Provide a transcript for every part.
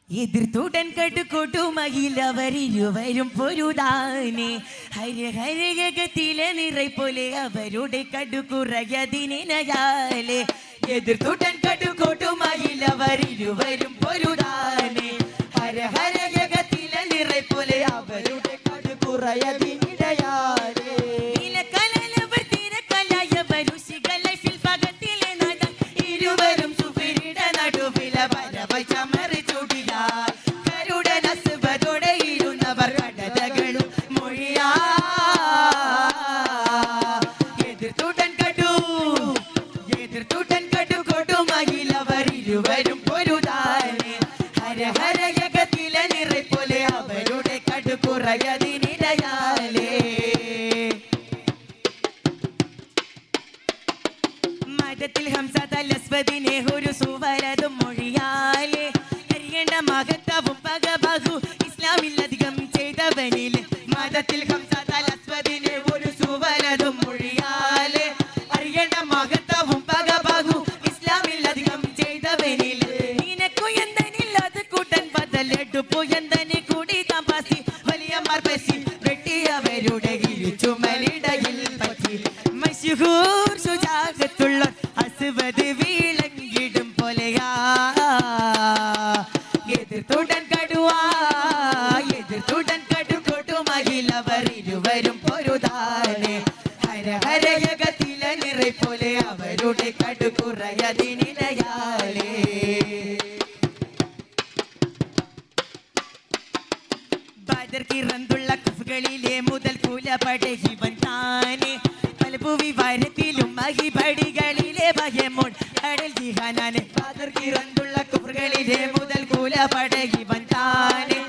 എതിർത്തുടൻ കടുകൊടുമയിലവരിരുവരും പൊരുതാനെ ഹരഹരകത്തിലെ നിറൈ പോലെ അവരുടെ കടുകുറയതിനാലെ എതിർത്തുടൻ കടുകൊടുമയിലവരിരുവരും പൊരുതാനെ ഹരഹരകത്തിലെ നിറൈ പോലെ അവരുടെ കടുകുറയതിനിടയാലെ ഇരുവരും സുഫിരിയുടെ നടുവില വരവൈ ചമറി ഇരുവരും പൊരുതാനെ ഹരഹരയകത്തിലെ നിറൈ പോലെ അവരുടെ കടുകുറയതിനിടയാലെ മദത്തിൽ ഹംസതലസ്വദിനെ ഒരു സുവരതും മൊഴിയാലെ അറിയേണ്ട മഹത്വവും പകബഹു ഇസ്ലാമിലധികം ചെയ്തവനിലെ മദത്തിൽ ഹംസതലസ്വദിനെ ഒരു സുവരതും മൊഴിയാലെ അറിയേണ്ട മഹത്വവും പകബഹു ഇസ്ലാമിലധികം നിനക്കു എന്തെനില്ലാതെ കൂട്ടൻ ബദലെടുപ്പു എന്തെന്നെ കൂടി താമസി വലിയ മർബസി വെട്ടിയവരുടെ ചുമലിടയിൽ പറ്റി മശഹൂർ സുജാകത്തുള്ള അസ്വദ് വീളങ്ങിടും പോലെയാ എതിർത്തുടൻ കടുവാ എതിർത്തുടൻ കടുകൊടുമയിലവർ ഇരുവരും പൊരുതാനെ ഹരഹരയകത്തിലെ നിറൈ പോലെ അവരുടെ കടുകുറയതിനിടയാലെ ബദർക്കിറന്തുള്ള കുഫുകളിലെ മുതൽ കുലപടകിവൻ താനെ പലഭൂവി വരത്തിലും മഹിപടികളിലെ ഭയമോൺ കടൽ ജിഹാനാനെ ബദർക്കിറന്തുള്ള കുഫുകളിലെ മുതൽ കുലപടകിവൻ താനെ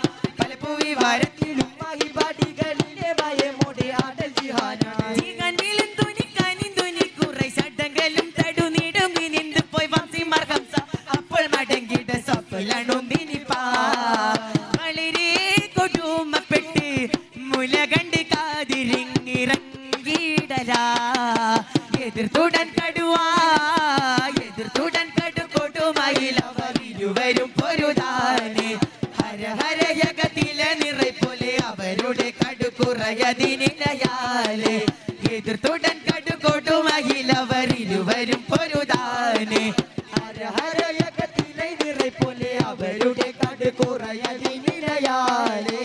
പലഭൂവി വരത്തിലും മഹിപടികളിലെ ഭയമോടെ ആടൽ ജിഹാനാനെ ജിഹാനിലും തുനിക്കാനിൻ തുനിക്കുറൈ സടങ്കലും തടുനീടും നിന്നിന്ത് പോയി വംസി മർഹംസ അപ്പോൾ മടങ്ങിട സഫലണും ദിനിപ്പാ മുലകണ്ട് കാതിരിങ്ങിറങ്ങിടലാ എതിർത്തുടൻ കടുവാ എതിർത്തുടൻ കടുകൊടുമയിലവർ ഇരുവരും പൊരുതാനെ ഹരഹരയകത്തിലെ നിറൈ പോലെ അവരുടെ കടുകുറയതിനിടയാലെ എതിർത്തുടൻ കടുകൊടുമയിലവർ ഇരുവരും പൊരുതാനെ ഹരഹരയകത്തിലെ നിറൈ പോലെ അവരുടെ കടുകുറയതിനിടയാലെ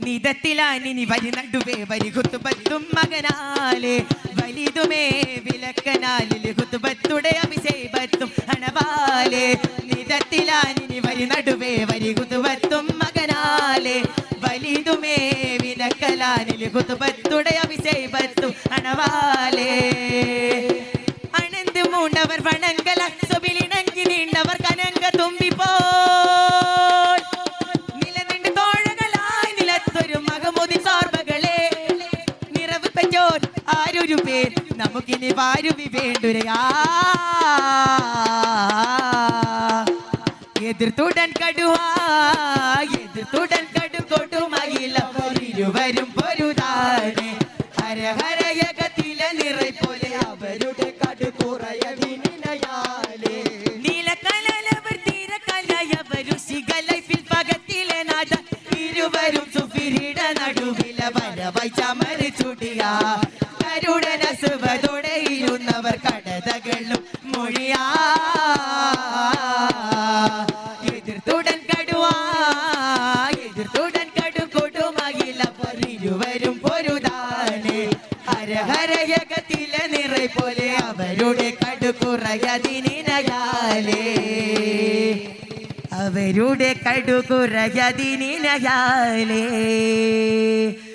നിതത്തിലാനി വരി നടുവേ വരി കുത്തുബത്തും മകനാലെ വലിതുമേ വിലക്കനാലിൽ കുത്തുബത്തുടെ അഭിഷേകത്തും അണവാലെ നിതത്തിലാനി വരി നടുവേ വരി കുത്തുബത്തും മകനാലെ വലിതുമേ വിലക്കലാനിൽ കുത്തുബത്തുടെ അഭിഷേകത്തും അണവാലെ അനന്ത് മൂണ്ടവർ വണങ്കല സുബിലിണങ്ങി നീണ്ടവർ കനങ്ക തുമ്പിപ്പോ ആരൊരു പേർ നമുക്കിനി വാരുവി വേണ്ടുരയാ എതിർത്തുടൻ കടുവാ എതിർത്തുടൻ കടുകൊടുമയിലവർ ഇരുവരും പൊരുതാനെ ഹരഹരയകത്തിലെ നിറൈ പോലെ അവരുടെ കടുകുറയതിനിടയാലെ നീലക്കലവർ തീരക്കലയവരു ശിഖലൈഫിൽ പകത്തിലെ നാട ഇരുവരും സുഫിരിയുടെ നടുവില വരവൈ ചമര് ചുടിയാ കരുടനസുവതോടെ ഇരുന്നവർ കടതകളും മൊഴിയാ എതിർത്തുടൻ കടുവാ എതിർത്തുടൻ കടുകൊടുമയിലവർ ഇരുവരും പൊരുതാനെ ഹരഹരയകത്തിലെ നിറൈ പോലെ അവരുടെ കടുകുറയതിനിടയാലെ അവരുടെ കടുകുറയതിനിടയാലെ